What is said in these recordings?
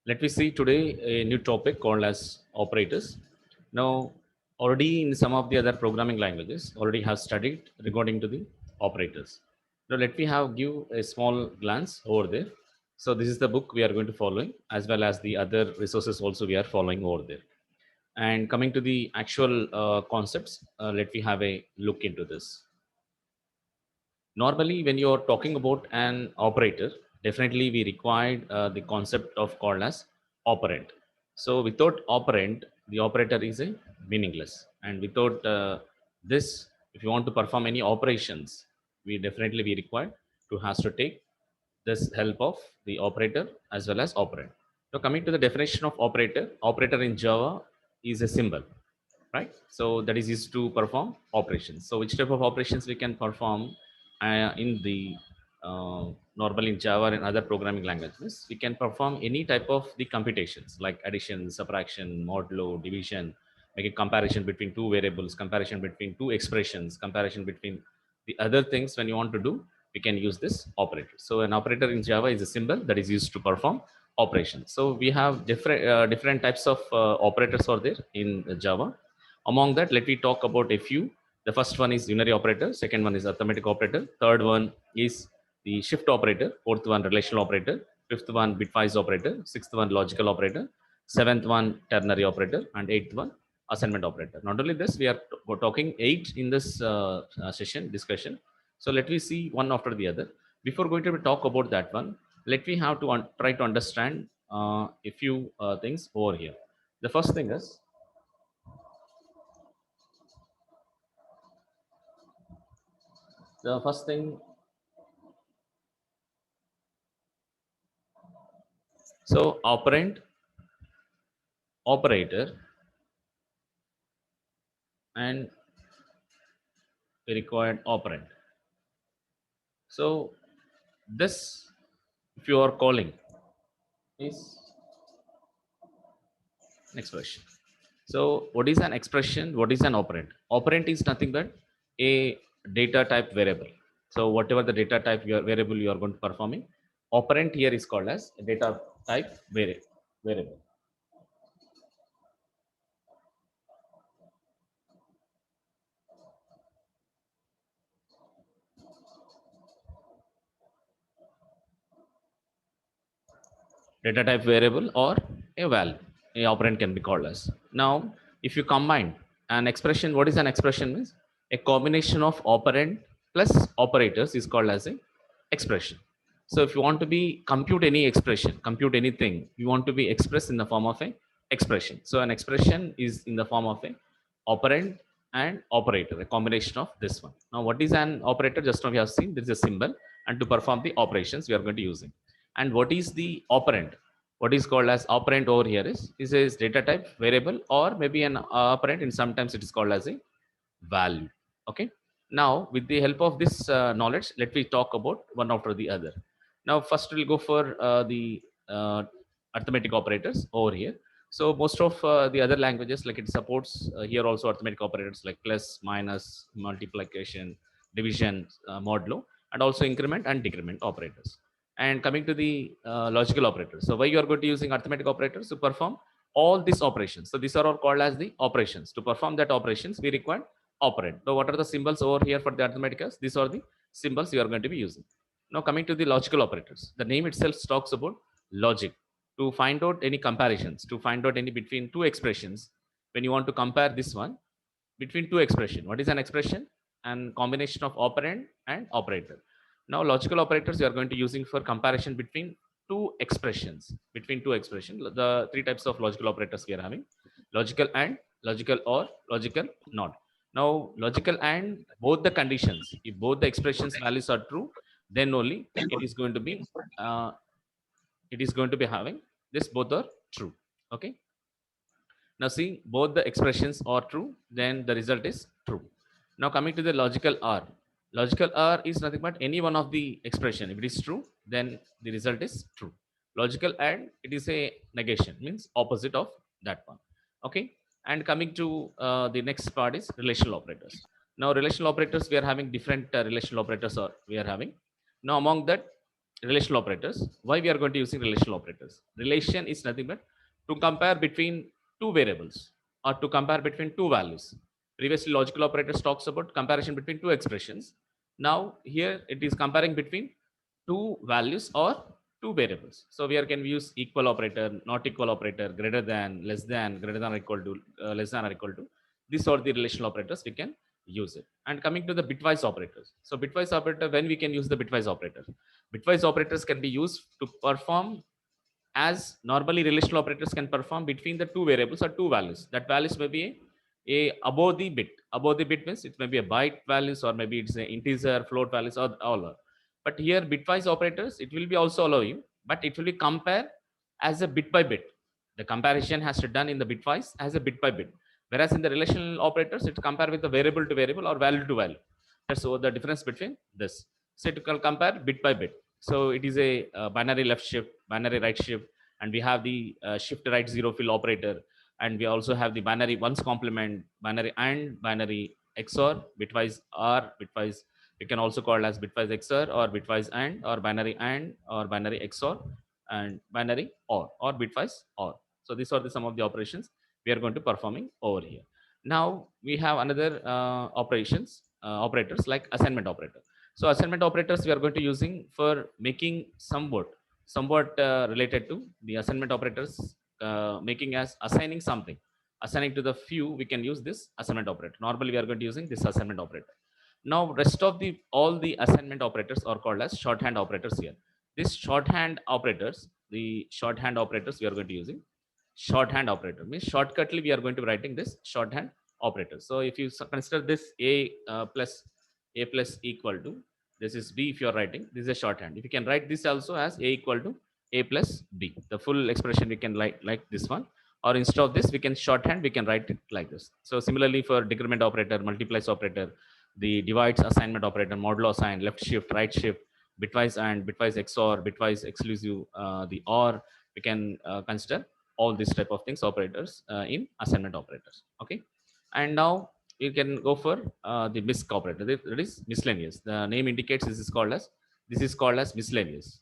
Let me see today a new topic called as operators. Now, already in some of the other programming languages, already have studied regarding to the operators. Now, let me have give a small glance over there. So, this is the book we are going to following, as well as the other resources also we are following over there. And coming to the actual concepts, let me have a look into this. Normally, when you're talking about an operator, definitely we required the concept of called as operand. So without operand, the operator is a meaningless. And without this, if you want to perform any operations, we definitely be required to has to take this help of the operator as well as operand. So coming to the definition of operator, operator in Java is a symbol, right? So that is used to perform operations. So which type of operations we can perform in the normally in Java and other programming languages, we can perform any type of the computations like addition, subtraction, modulo, division, make a comparison between two variables, comparison between two expressions, comparison between the other things. When you want to do, we can use this operator. So an operator in Java is a symbol that is used to perform operations. So we have different types of operators are there in Java. Among that, let me talk about a few. The first one is unary operator, second one is arithmetic operator, third one is the shift operator, fourth one relational operator, fifth one bitwise operator, sixth one logical operator, seventh one ternary operator, and eighth one assignment operator. Not only this, we're talking eight in this session discussion. So let me see one after the other. Before going to talk about that one, let me have to try to understand a few things over here. The first thing is, the first thing, so operand, operator, and required operand. So this, if you are calling, is an expression. So what is an expression? What is an operand? Operand is nothing but a data type variable. So whatever the data type variable you are going to performing, operand here is called as a data type variable. Data type variable or a value, a operand can be called as. Now if you combine an expression, what is an expression means a combination of operand plus operators is called as a expression. So if you want to be compute any expression, compute anything, you want to be expressed in the form of a expression. So an expression is in the form of a operand and operator, a combination of this one. Now what is an operator? Just now we have seen there is a symbol, and to perform the operations we are going to use it. And what is the operand? What is called as operand over here is data type variable, or maybe an operand, and sometimes it is called as a value. Okay. Now with the help of this knowledge, let me talk about one after the other. Now first we'll go for the arithmetic operators over here. So most of the other languages, like it supports here also arithmetic operators like plus, minus, multiplication, division, modulo, and also increment and decrement operators. And coming to the logical operators, so why you are going to using arithmetic operators to perform all these operations. So these are all called as the operations. To perform that operations, we require operand. So what are the symbols over here for the arithmeticals? These are the symbols you are going to be using. Now coming to the logical operators, the name itself talks about logic. To find out any comparisons, to find out any between two expressions, when you want to compare this one between two expression, what is an expression? And combination of operand and operator. Now logical operators you are going to using for comparison between two expressions, between two expressions. The three types of logical operators we are having: logical and, logical or, logical not. Now logical and, both the conditions, if both the expressions values are true, then only it is going to be uh, it is going to be having this, both are true. Okay. Now see, both the expressions are true, then the result is true. Now coming to the logical or. Logical or is nothing but any one of the expression. If it is true, then the result is true. Logical and, it is a negation, means opposite of that one. Okay. And coming to the next part is relational operators. Now relational operators, we are having different relational operators, or we are having. Now among that, relational operators. Why we are going to using relational operators? Relation is nothing but to compare between two variables or to compare between two values. Previously, logical operators talks about comparison between two expressions. Now here it is comparing between two values or two variables. So we are can use equal operator, not equal operator, greater than, less than, greater than or equal to, less than or equal to. These are the relational operators we can use it. And coming to the bitwise operators. So bitwise operator, when we can use the bitwise operator? Bitwise operators can be used to perform as normally relational operators can perform between the two variables or two values. That values may be a above the bit. Above the bit means it may be a byte values or maybe it's an integer, float values or all. But here bitwise operators, it will be also allow you, but it will be compare as a bit by bit. The comparison has to done in the bitwise as a bit by bit. Whereas in the relational operators, it compare with the variable to variable or value to value. That's so the difference between this. So it can compare bit by bit. So it is a binary left shift, binary right shift, and we have the shift right zero fill operator, and we also have the binary ones complement, binary and binary XOR, bitwise or bitwise. We can also call as bitwise XOR or bitwise and or binary XOR and binary or bitwise or. So these are the some of the operations we are going to performing over here. Now we have another operators like assignment operator. So assignment operators we are going to using for making somewhat related to the assignment operators, making as assigning something, assigning to the few. We can use this assignment operator. Normally we are going to using this assignment operator. Now rest of the all the assignment operators are called as shorthand operators here. This shorthand operators, the shorthand operators we are going to using shorthand operator means shortcutly we are going to be writing this shorthand operator. So if you consider this a plus equal to, this is b. If you are writing, this is a shorthand. If you can write this also as a equal to a plus b, the full expression we can like this one, or instead of this we can shorthand, we can write it like this. So similarly for decrement operator, multiplies operator, the divides assignment operator, modulo assign, left shift, right shift, bitwise and bitwise XOR, bitwise exclusive, the or, we can consider all these type of things operators in assignment operators. Okay, and now you can go for the misc operator. That is miscellaneous. The name indicates this is called as miscellaneous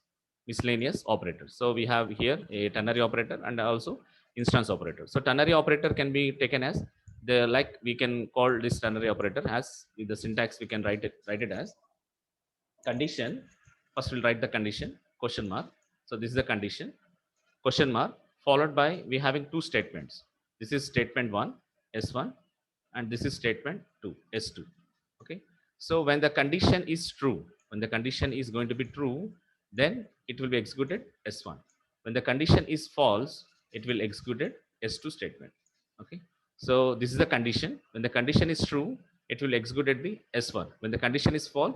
operator. So we have here a ternary operator and also instance operator. So ternary operator can be taken as the, like we can call this ternary operator as with the syntax we can write it as condition. First we'll write the condition question mark. So this is the condition question mark, followed by we having two statements. This is statement 1 s1 and this is statement 2 s2. Okay, so when the condition is true, when the condition is going to be true, then it will be executed s1. When the condition is false, it will execute s2 statement. Okay, so this is the condition. When the condition is true, it will execute the s1. When the condition is false,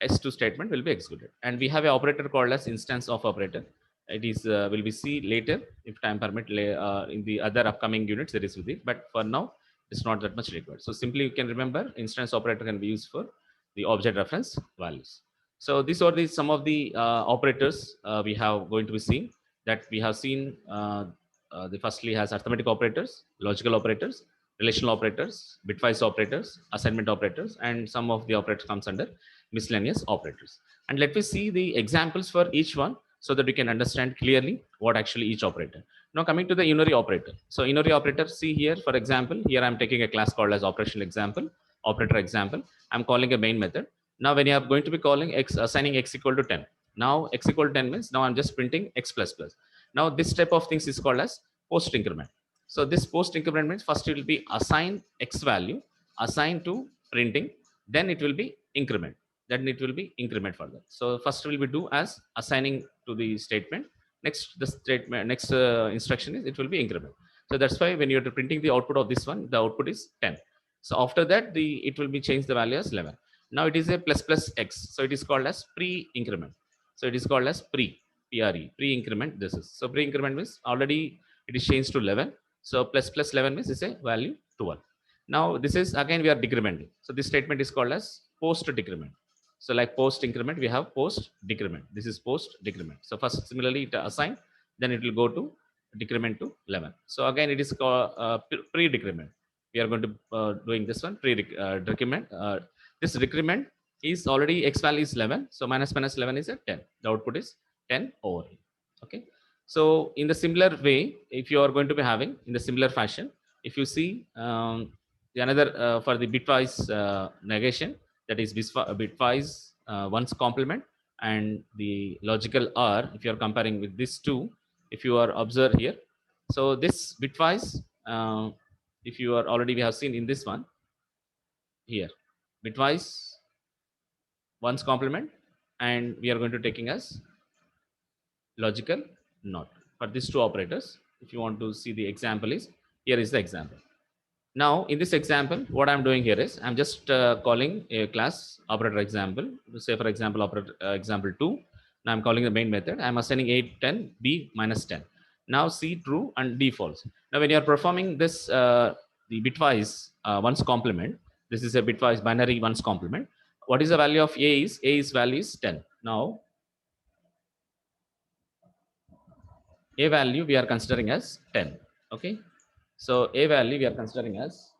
s2 statement will be executed. And we have an operator called as instance of operator. It is will be see later if time permit in the other upcoming units there is with it, but for now it's not that much required. So simply you can remember instance operator can be used for the object reference values. So these are the some of the operators we have going to be seeing, that we have seen. The firstly has arithmetic operators, logical operators, relational operators, bitwise operators, assignment operators, and some of the operators comes under miscellaneous operators. And let me see the examples for each one so that we can understand clearly what actually each operator. Now coming to the unary operator. So unary operator, see here, for example, here I'm taking a class called as operational example, operator example. I'm calling a main method. Now when you are going to be calling x, assigning x equal to 10. Now x equal to 10 means now I'm just printing x plus plus. Now this type of things is called as post increment. So this post increment means first it will be assign x value, assign to printing, then it will be increment, then it will be increment further. So first will be do as assigning to the statement. Next the statement, next instruction is it will be increment. So that's why when you're printing the output of this one, the output is 10. So after that the it will be changed the value as 11. Now it is a plus plus x. So it is called as pre increment. So it is called as pre increment. This is so pre increment means already it is changed to 11. So plus plus 11 means is a value 12. Now this is again we are decrementing. So this statement is called as post decrement. So like post increment, we have post decrement. This is post decrement. So first similarly it assign, then it will go to decrement to 11. So again it is called pre decrement. We are going to doing this one pre decrement. This decrement is already x value is 11. So minus minus 11 is a 10. The output is 10 over. Okay. So in the similar way, if you are going to be having in the similar fashion, if you see the another for the bitwise negation, that is bitwise one's complement, and the logical OR, if you are comparing with these two, if you are observe here, so this bitwise, if you are already we have seen in this one here, bitwise one's complement, and we are going to taking as logical not for these two operators. If you want to see the example is, here is the example. Now in this example, what I'm doing here is I'm just calling a class operator example. Say for example, operator example 2. Now I'm calling the main method. I'm assigning a 10, b minus 10. Now C true and D false. Now when you are performing this the bitwise ones complement, this is a bitwise binary ones complement. What is the value of A is value is 10. Now a value we are considering as 10. Okay, so a value we are considering as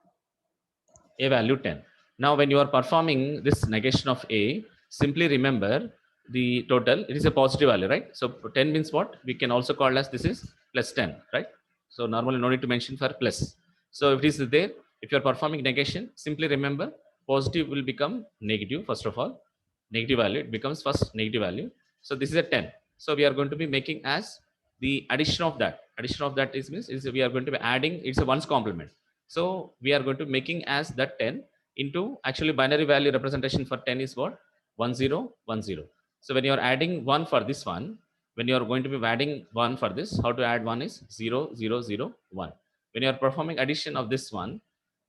a value 10. Now when you are performing this negation of a, simply remember the total, it is a positive value, right? So 10 means what? We can also call as this is plus 10, right? So normally no need to mention for plus. So if it is there, if you are performing negation, simply remember positive will become negative. First of all, negative value, it becomes first negative value. So this is a 10. So we are going to be making as the addition of that. Addition of that is means is we are going to be adding, it's a ones complement. So we are going to making as that 10 into, actually binary value representation for 10 is what? 1010. So when you are adding 1 for this one, when you are going to be adding 1 for this, how to add 1 is 0001. When you are performing addition of this one,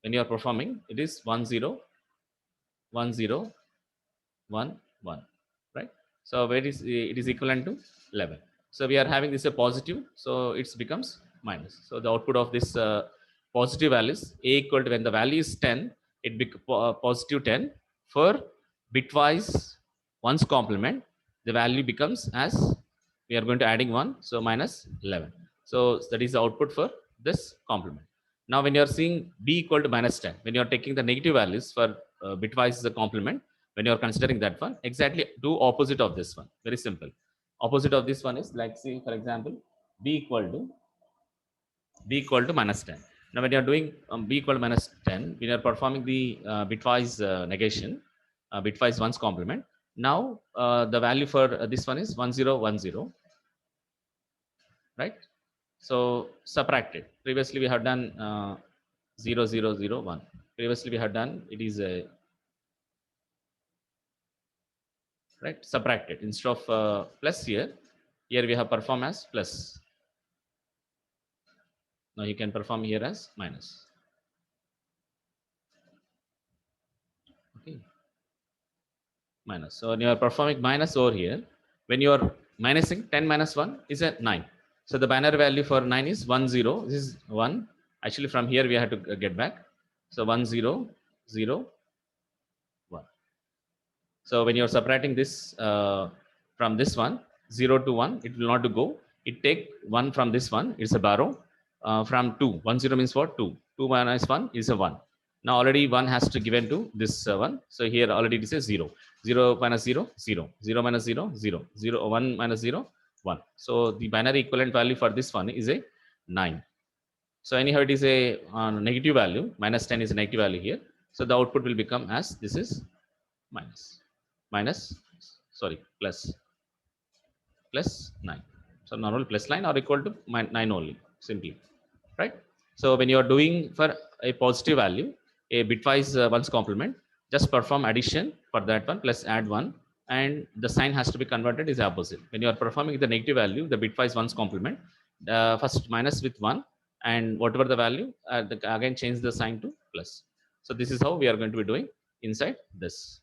when you are performing, it is 101011, right? So where is it is equivalent to 11. So we are having this a positive, so it becomes minus. So the output of this positive values a equal to, when the value is 10, it becomes positive 10 for bitwise one's complement, the value becomes as, we are going to adding 1, so minus 11. So that is the output for this complement. Now when you are seeing b equal to minus 10, when you are taking the negative values for bitwise the complement, when you are considering that one, exactly do opposite of this one. Very simple. Opposite of this one is like, see for example, b equal to minus 10. Now when you are doing b equal to minus 10, when you are performing the bitwise negation, bitwise one's complement. Now the value for this one is 1010, right? So subtracted. Previously we have done 0001. Previously we have done, it is a, right, subtracted. Instead of plus here we have perform as plus. Now you can perform here as minus. Okay, minus. So when you are performing minus over here, when you are minusing, 10 minus 1 is a 9. So the binary value for 9 is 10. This is 1. Actually from here we have to get back. So 1001. So when you are subtracting this from this one, 0 to 1, it will not to go. It take 1 from this one, it's a borrow. From 2, 10 means what? 2. 2 minus 1 is a 1. Now already 1 has to given to this one. So here already it is a 0. 0 minus 0, 0. 0 minus 0, 0. 0, 1 minus 0, 1. So the binary equivalent value for this one is a 9. So anyhow it is a negative value. Minus 10 is a negative value here. So the output will become as, this is minus, sorry, plus 9. So normal plus line or equal to 9 only, simply, right? So when you are doing for a positive value, a bitwise one's complement, just perform addition for that one plus add 1, and the sign has to be converted is opposite. When you are performing the negative value, the bitwise one's complement, first minus with 1, and whatever the value, again change the sign to plus. So this is how we are going to be doing inside this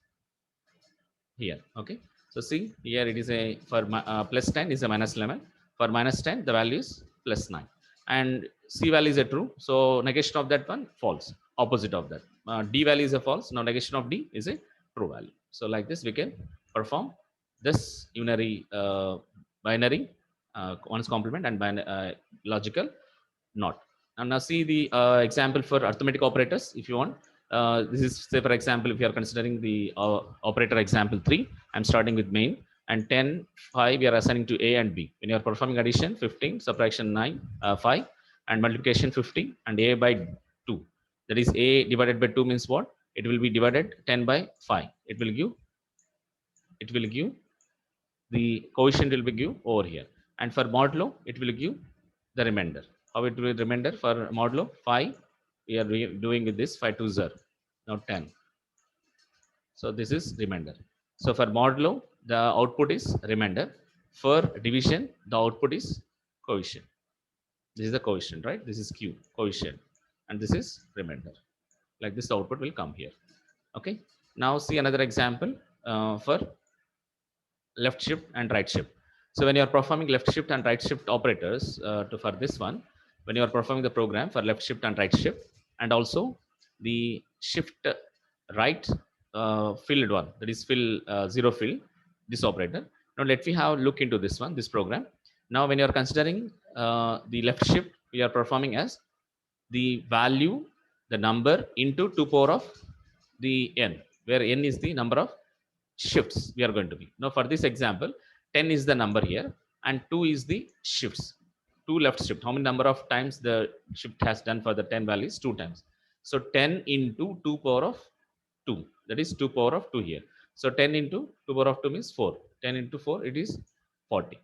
here. Okay, so see here it is a, for plus 10 is a minus 11, for minus 10 the value is plus 9, and c value is a true, so negation of that one false. Opposite of that, d value is a false, now negation of d is a true value. So like this we can perform this unary binary one's complement and logical not. And now see the example for arithmetic operators if you want. This is, say for example, if you are considering the operator example 3, I'm starting with main, and 10, 5 we are assigning to A and B. When you are performing addition, 15, subtraction 9, 5, and multiplication 50, and A by 2. That is A divided by 2 means what? It will be divided 10 by 5. It will give the coefficient will be give over here, and for modulo it will give the remainder. How it will remainder for modulo 5? We are doing with this 5 to 0, now 10. So this is remainder. So for modulo the output is remainder. For division the output is coefficient. This is the coefficient, right? This is q coefficient, and this is remainder. Like this the output will come here. Okay, now see another example for left shift and right shift. So when you are performing left shift and right shift operators for this one, when you are performing the program for left shift and right shift, and also the shift right filled one, that is fill zero fill, this operator. Now let me have a look into this one, this program. Now when you are considering the left shift, we are performing as the value, the number into 2 power of the n, where n is the number of shifts we are going to be. Now for this example, 10 is the number here and 2 is the shifts. 2 left shift. How many number of times the shift has done for the 10 values? 2 times. So 10 into 2 power of 2. That is 2 power of 2 here. So 10 into 2 power of 2 means 4. 10 into 4, it is 40.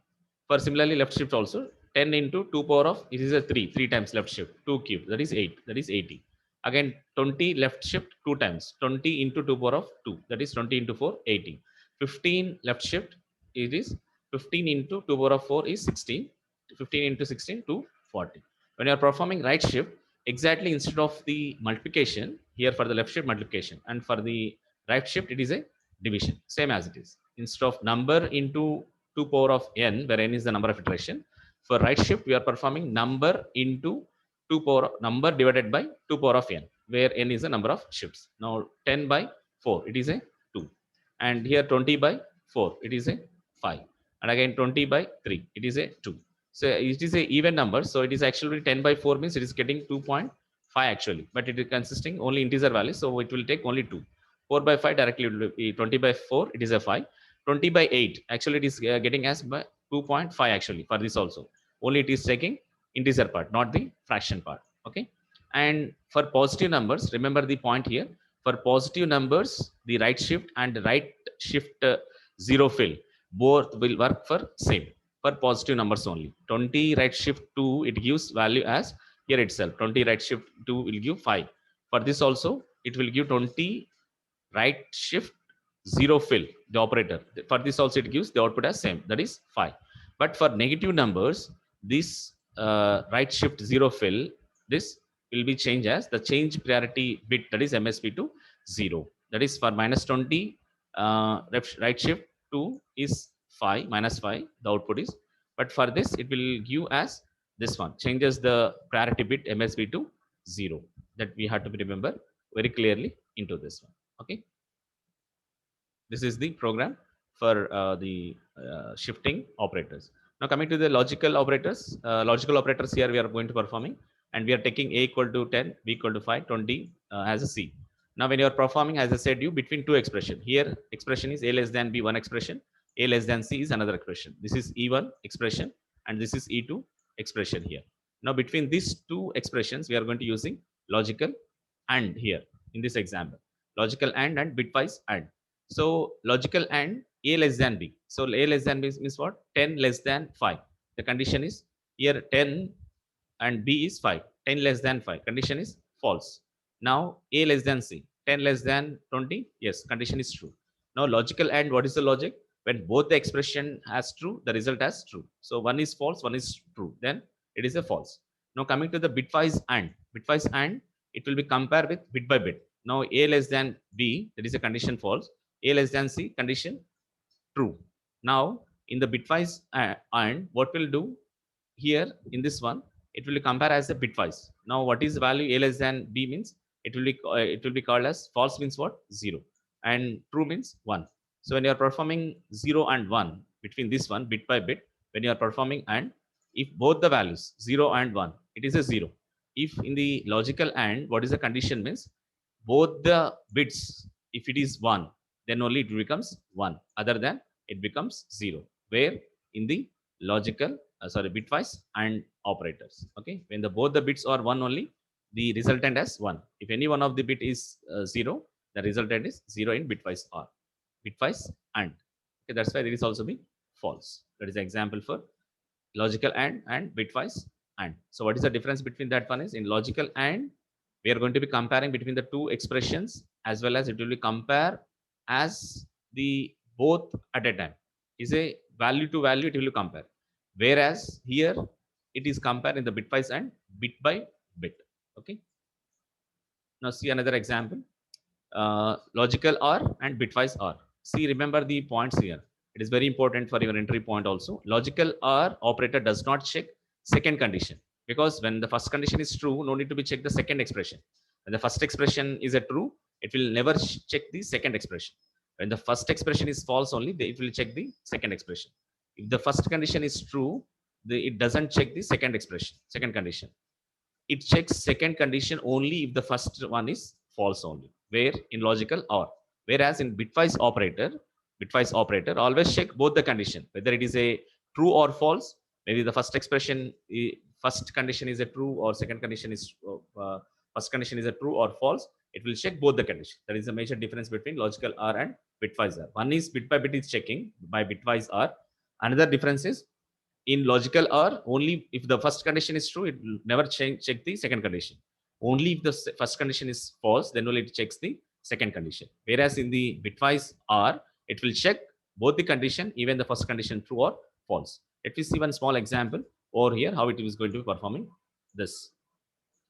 For similarly left shift also, 10 into 2 power of, it is a 3. 3 times left shift. 2 cube. That is 8. That is 80. Again 20 left shift 2 times, 20 into 2 power of 2, that is 20 into 4, 80. 15 left shift, it is 15 into 2 power of 4 is 16. 15 into 16 to 40. When you are performing right shift, exactly instead of the multiplication here for the left shift multiplication, and for the right shift it is a division, same as it is. Instead of number into 2 power of n, where n is the number of iteration, for right shift we are performing number into 2 power number divided by 2 power of n, where n is the number of shifts. Now 10 by 4, it is a 2, and here 20 by 4, it is a 5, and again 20 by 3, it is a 2. So it is a even number, so it is actually 10 by 4 means it is getting 2.5 actually, but it is consisting only integer value, so it will take only 2. 4 by 5 directly will be 20 by 4, it is a 5. 20 by 8 actually it is getting as by 2.5 actually for this also, only it is taking integer part, not the fraction part. Okay, and for positive numbers, remember the point here. For positive numbers, the right shift and right shift zero fill both will work for same. For positive numbers only, 20 right shift 2, it gives value as here itself. 20 right shift 2 will give 5. For this also it will give 20 right shift zero fill, the operator. For this also it gives the output as same, that is 5. But for negative numbers, this right shift zero fill, this will be changed as the change priority bit, that is MSB to 0. That is for minus 20 right shift 2 is 5, minus 5 the output is. But for this it will give as this one, changes the priority bit MSB to 0. That we have to remember very clearly into this one. Okay, this is the program for the shifting operators. Now coming to the logical operators here we are going to performing, and we are taking a equal to 10, b equal to 5, 20 as a c. Now when you are performing, as I said you, between two expression, here expression is a less than b one expression, a less than c is another expression. This is e1 expression and this is e2 expression here. Now between these two expressions we are going to using logical and here in this example, logical and bitwise and. So logical and a less than b. So a less than b means what? 10 less than 5. The condition is here 10 and b is 5. 10 less than 5. Condition is false. Now a less than c. 10 less than 20. Yes, condition is true. Now logical and, what is the logic? When both the expression has true, the result has true. So one is false, one is true. Then it is a false. Now coming to the bitwise and. Bitwise and, it will be compared with bit by bit. Now a less than b, that is a condition false. A less than c, condition true. Now in the bitwise and, what will do here in this one, it will compare as a bitwise. Now what is the value? A less than b means it will be called as false means what? 0, and true means 1. So when you are performing 0 and 1, between this one bit by bit, when you are performing and, if both the values 0 and 1, it is a 0. If in the logical and, what is the condition means? Both the bits, if it is 1, then only it becomes 1, other than it becomes 0. Where in the logical, bitwise and operators. Okay, when the both the bits are 1 only, the resultant as 1. If any one of the bit is 0, the resultant is 0 in bitwise or bitwise and. Okay, that's why it is also be false. That is the example for logical and bitwise and. So what is the difference between that one is in logical and we are going to be comparing between the two expressions as well as it will be compare as the both at a time is a value to value it will compare, whereas here it is compared in the bitwise and bit by bit. Okay, now see another example, logical or and bitwise or. See, remember the points here. It is very important for your entry point also. Logical or operator does not check second condition, because when the first condition is true, no need to be check the second expression. When the first expression is a true, it will never check the second expression. When the first expression is false only, it will check the second expression. If the first condition is true, it doesn't check the second expression, second condition. It checks second condition only if the first one is false only, where in logical or. Whereas in bitwise operator always check both the condition, whether it is a true or false. Maybe the first expression, first condition is a true or second condition is first condition is a true or false. It will check both the condition. That is the major difference between logical or and bitwise or. One is bit by bit is checking by bitwise or. Another difference is in logical or only if the first condition is true, it will never check the second condition. Only if the first condition is false, then only it checks the second condition. Whereas in the bitwise or, it will check both the condition, even the first condition true or false. Let me see one small example over here how it is going to be performing this.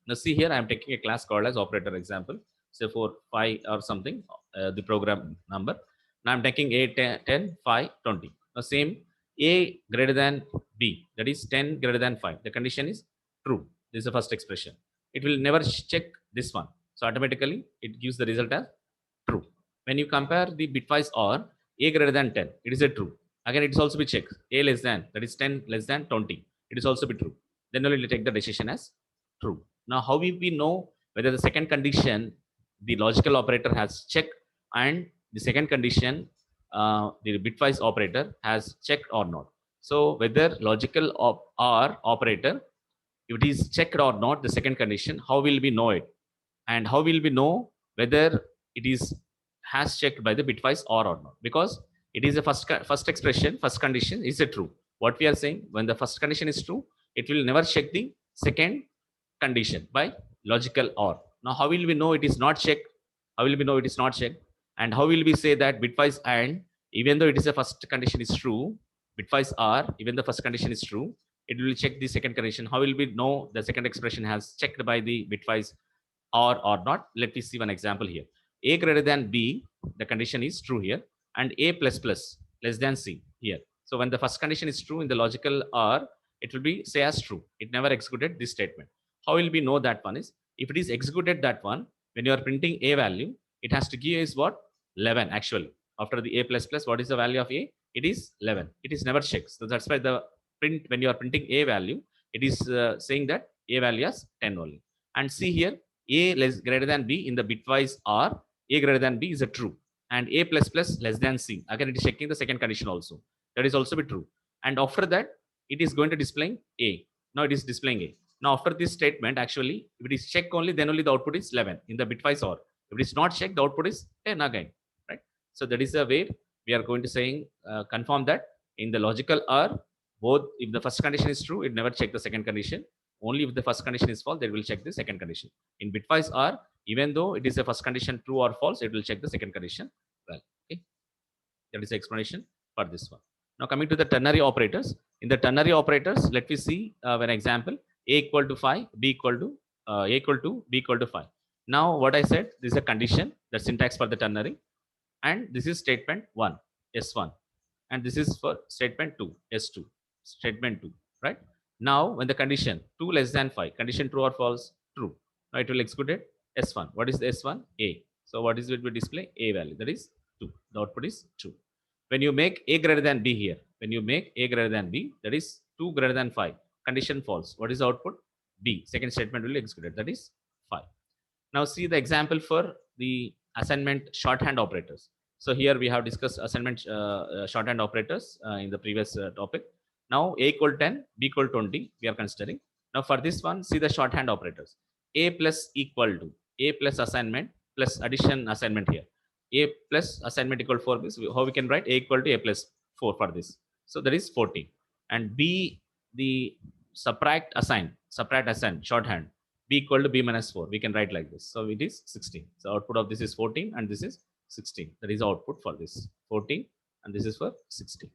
Now see here, I am taking a class called as operator example, say for 5 or something, the program number. Now I'm taking a 10, 5, 20. Now same, a greater than b, that is 10 greater than 5. The condition is true. This is the first expression. It will never check this one. So automatically it gives the result as true. When you compare the bitwise or, a greater than 10, it is a true. Again, it is also be checked. A less than, that is 10 less than 20. It is also be true. Then only take the decision as true. Now, how will we know whether the second condition the logical operator has checked and the second condition the bitwise operator has checked or not? So, whether logical or operator, if it is checked or not, the second condition, how will we know it? And how will we know whether it is has checked by the bitwise or not? Because it is a first expression, first condition is a true. What we are saying, when the first condition is true, it will never check the second condition by logical or. Now, how will we know it is not checked? How will we know it is not checked? And how will we say that bitwise and, even though it is a first condition is true, bitwise or, even the first condition is true, it will check the second condition. How will we know the second expression has checked by the bitwise or not? Let me see one example here. A greater than b, the condition is true here, and a plus plus less than c here. So when the first condition is true in the logical or, it will be say as true. It never executed this statement. How will we know that one is? If it is executed that one, when you are printing a value, it has to give is what? 11 actually. After the a plus plus, what is the value of a? It is 11. It is never checked. So that's why the print, when you are printing a value, it is saying that a value is 10 only. And see here, a less greater than b in the bitwise or, a greater than b is a true, and a plus plus less than c. Again, it is checking the second condition also. That is also be true. And after that, it is going to display a. Now it is displaying a. Now after this statement, actually, if it is checked only, then only the output is 11 in the bitwise or. If it is not checked, the output is 10 again, right? So that is the way we are going to saying confirm that in the logical or, both if the first condition is true, it never check the second condition. Only if the first condition is false, they will check the second condition. In bitwise or, even though it is a first condition true or false, it will check the second condition well. Okay, that is the explanation for this one. Now coming to the ternary operators. In the ternary operators, let me see an example. A equal to 5, b equal to a equal to b equal to 5. Now what I said, this is a condition, the syntax for the ternary, and this is statement 1, s1, and this is for statement 2, s2, statement 2, right? Now when the condition 2 less than 5, condition true or false? True. Now it will execute it s1. What is the s1? A. So what is it will display? A value, that is 2. The output is 2. When you make a greater than b here, when you make a greater than b, that is 2 greater than 5, condition false. What is the output? B. Second statement will execute it, that is 5. Now see the example for the assignment shorthand operators. So here we have discussed assignment shorthand operators in the previous topic. Now a equal 10, b equal 20 we are considering. Now for this one, see the shorthand operators. A plus equal to, a plus assignment plus addition assignment here. A plus assignment equal 4 means how we can write a equal to a plus 4 for this. So that is 14. And b, the subtract assign shorthand, b equal to b minus 4. We can write like this. So it is 16. So output of this is 14 and this is 16. That is output for this 14 and this is for 16.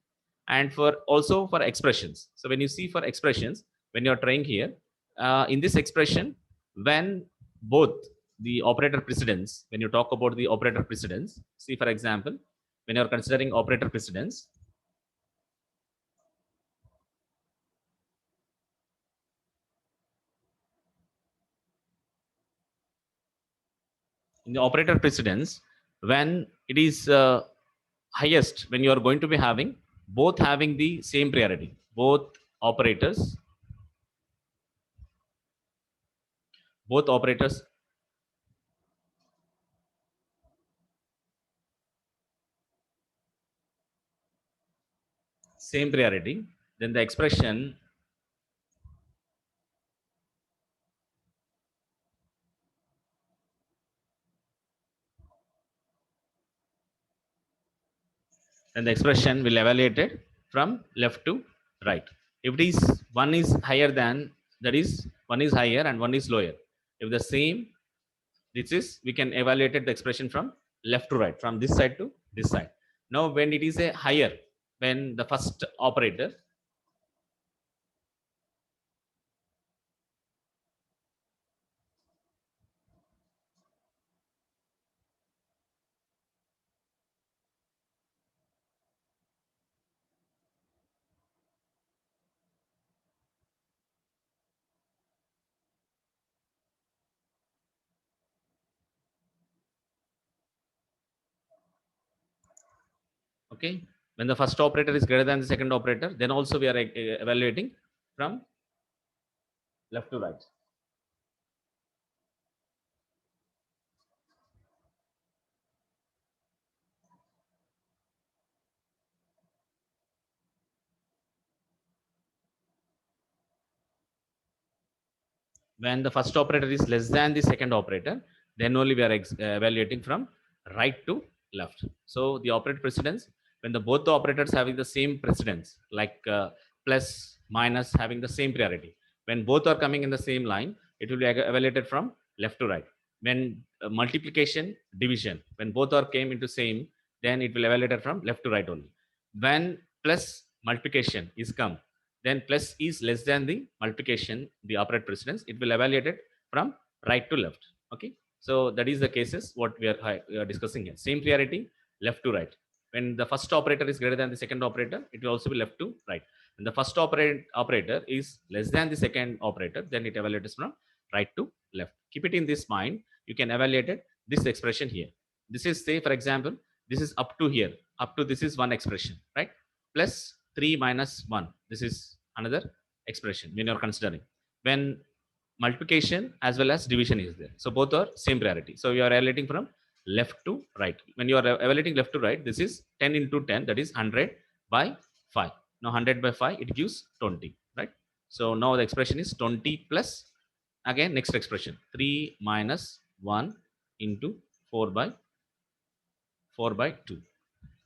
And for also for expressions. So when you see for expressions, when you're trying here, in this expression, when both the operator precedence, when you talk about the operator precedence, see for example, when you're considering operator precedence, in the operator precedence, when it is highest, when you are going to be having both having the same priority, both operators, both operators same priority, then the expression, will evaluate it from left to right. If it is one is higher than, that is one is higher and one is lower. If the same, this is we can evaluate the expression from left to right, from this side to this side. Now when it is a higher, when the first operator, okay, when the first operator is greater than the second operator, then also we are evaluating from left to right. When the first operator is less than the second operator, then only we are evaluating from right to left. So the operator precedence, when the both the operators having the same precedence, like plus minus having the same priority, when both are coming in the same line, it will be evaluated from left to right. When multiplication division, when both are came into same, then it will evaluated from left to right only. When plus multiplication is come, then plus is less than the multiplication, the operator precedence, it will evaluate it from right to left. Okay, so that is the cases what we are discussing here. Same priority, left to right. When the first operator is greater than the second operator, it will also be left to right. When the first operator is less than the second operator, then it evaluates from right to left. Keep it in this mind. You can evaluate it, this expression here. This is, say for example, this is up to here, up to this is one expression, right? Plus 3 minus 1, this is another expression when you're considering. When multiplication as well as division is there, so both are same priority, so you are evaluating from left to right. When you are evaluating left to right, this is 10 into 10, that is 100 by 5. Now 100 by 5, it gives 20, right? So now the expression is 20 plus, again next expression, 3 minus 1 into 4 by 2.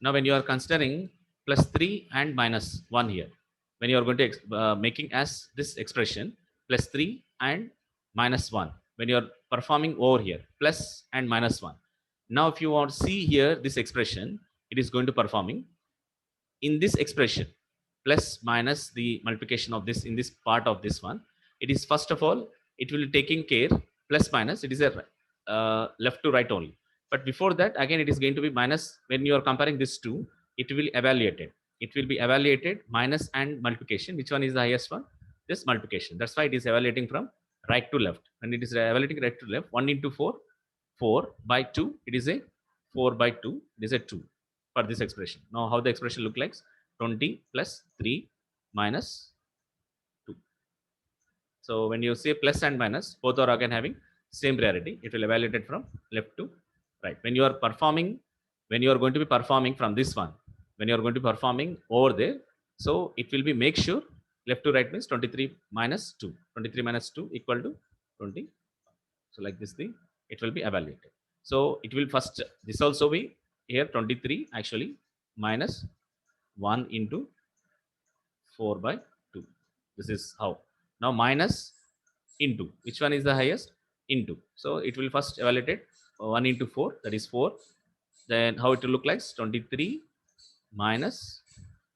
Now, when you are considering plus 3 and minus 1 here, when you are going to making as this expression plus 3 and minus 1, when you are performing over here plus and minus 1. Now, if you want to see here this expression, it is going to performing in this expression plus minus the multiplication of this in this part of this one. It is first of all, it will be taking care plus minus, it is a left to right only. But before that, again it is going to be minus. When you are comparing this two, it will evaluate it, it will be evaluated minus and multiplication. Which one is the highest one? This multiplication. That's why it is evaluating from right to left. When it is evaluating right to left, 1 into 4, 4 by 2, it is a 4 by 2, it is a 2 for this expression. Now how the expression look like? 20 plus 3 minus 2. So when you say plus and minus, both are again having same priority, it will evaluate it from left to right. When you are performing when you are going to be performing from this one, when you are going to be performing over there, so it will be make sure left to right means 23 minus 2. 23 minus 2 equal to 20. So like this thing, it will be evaluated. So it will first, this also be here 23 actually minus 1 into 4 by 2. This is how. Now minus into, which one is the highest? Into. So it will first evaluate 1 into 4, that is 4. Then how it will look like? 23 minus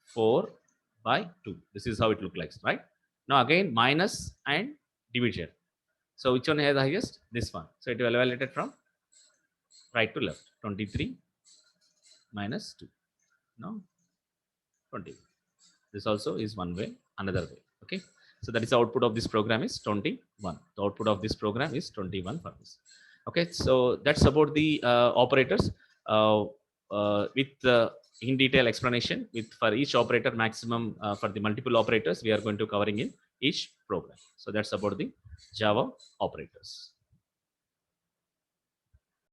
4 by 2. This is how it look like, right? Now again minus and division. So which one has the highest? This one. So it will evaluate it from right to left. 23 minus 2. No, 20. This also is one way, another way. Okay. So that is the output of this program is 21. The output of this program is 21 for this. Okay. So that's about the operators with in detail explanation with for each operator maximum for the multiple operators we are going to covering in each program. So that's about the Java operators.